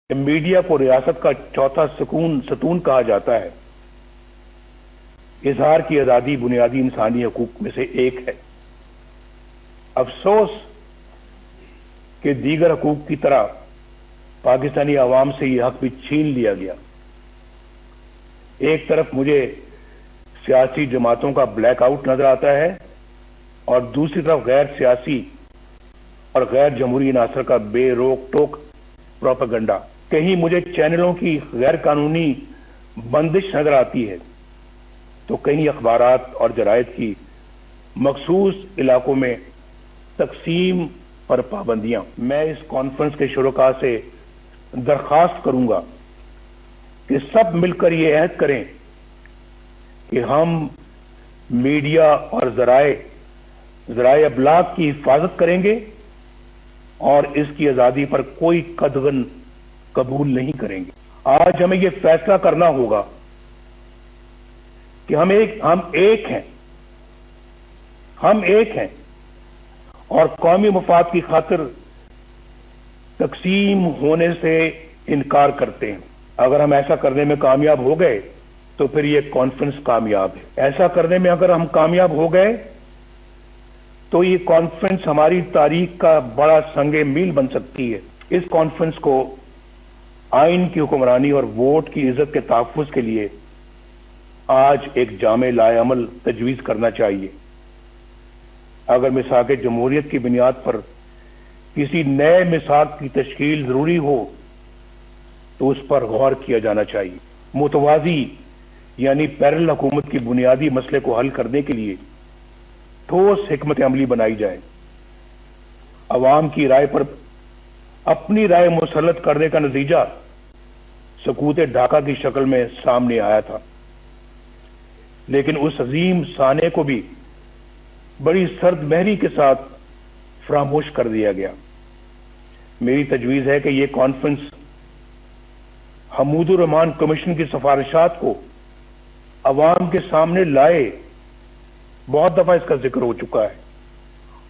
Media को रियासत का चौथा सतून कहा जाता है। इजहार की आजादी बुनियादी इंसानी हकूक में से एक है। अफसोस कि दीगर हकूक की तरह पाकिस्तानी आवाम से यह हक भी छीन लिया गया। एक तरफ मुझे सियासी जमातों का ब्लैकआउट नजर आता है और दूसरी तरफ गैर सियासी और गैर जमहूरी अनासर का बेरोक टोक प्रोपेगेंडा। कहीं मुझे चैनलों की गैर कानूनी बंदिश नजर आती है तो कहीं अखबारात और जरायद की मखसूस इलाकों में तकसीम पर पाबंदियां। मैं इस कॉन्फ्रेंस के शुरुका से दरखास्त करूंगा कि सब मिलकर ये अहद करें कि हम मीडिया और जराए अबलाग की हिफाजत करेंगे और इसकी आजादी पर कोई कदगन कबूल नहीं करेंगे। आज हमें यह फैसला करना होगा कि हम एक हैं और कौमी मफाद की खातिर तकसीम होने से इनकार करते हैं। अगर हम ऐसा करने में कामयाब हो गए तो फिर यह कॉन्फ्रेंस कामयाब है। ऐसा करने में अगर हम कामयाब हो गए तो ये कॉन्फ्रेंस हमारी तारीख का बड़ा संगे मील बन सकती है। इस कॉन्फ्रेंस को आइन की हुक्मरानी और वोट की इज्जत के तहफ्फुज़ के लिए आज एक जामे लाएअमल तजवीज़ करना चाहिए। अगर मिसाक जमहूरियत की बुनियाद पर किसी नए मिसाक की तश्कील जरूरी हो तो उस पर गौर किया जाना चाहिए। मुतवाज़ी यानी पैरेलल हुकूमत की बुनियादी मसले को हल करने के लिए ठोस हिकमत अमली बनाई जाए। अवाम की राय पर अपनी राय मुसल्लत करने का नतीजा सकूत ढाका की शक्ल में सामने आया था, लेकिन उस अजीम साने को भी बड़ी सर्द महरी के साथ फरामोश कर दिया गया। मेरी तजवीज़ है कि यह कॉन्फ्रेंस हमूदुर रहमान कमीशन की सिफारिशात को अवाम के सामने लाए। बहुत दफा इसका जिक्र हो चुका है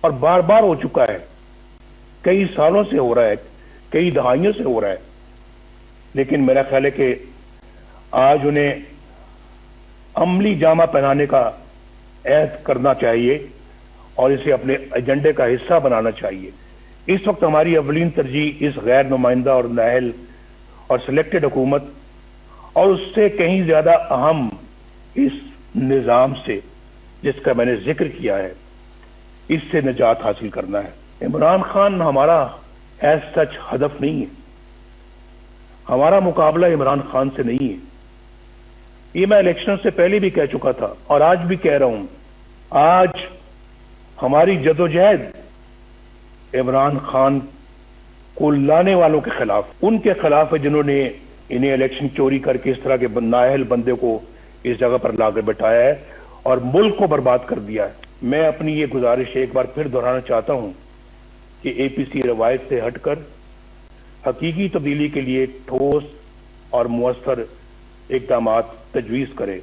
और बार बार हो चुका है, कई सालों से हो रहा है, कई दहाइयों से हो रहा है, लेकिन मेरा ख्याल है कि आज उन्हें अमली जामा पहनाने का ऐद करना चाहिए और इसे अपने एजेंडे का हिस्सा बनाना चाहिए। इस वक्त हमारी अवलीन तरजीह इस गैर नुमाइंदा और नाअहल और सिलेक्टेड हुकूमत और उससे कहीं ज्यादा अहम इस निजाम से जिसका मैंने जिक्र किया है, इससे निजात हासिल करना है। इमरान खान हमारा एज सच हदफ नहीं है। हमारा मुकाबला इमरान खान से नहीं है। ये मैं इलेक्शन से पहले भी कह चुका था और आज भी कह रहा हूं। आज हमारी जदोजहद इमरान खान को लाने वालों के खिलाफ, उनके खिलाफ है जिन्होंने इन्हें इलेक्शन चोरी करके इस तरह के नाअहल बंदे को इस जगह पर लाकर बैठाया है और मुल्क को बर्बाद कर दिया है। मैं अपनी ये गुजारिश एक बार फिर दोहराना चाहता हूं कि एपीसी रवायत से हटकर हकीकी तब्दीली के लिए ठोस और मुअस्सर इक़दामात तजवीज़ करे।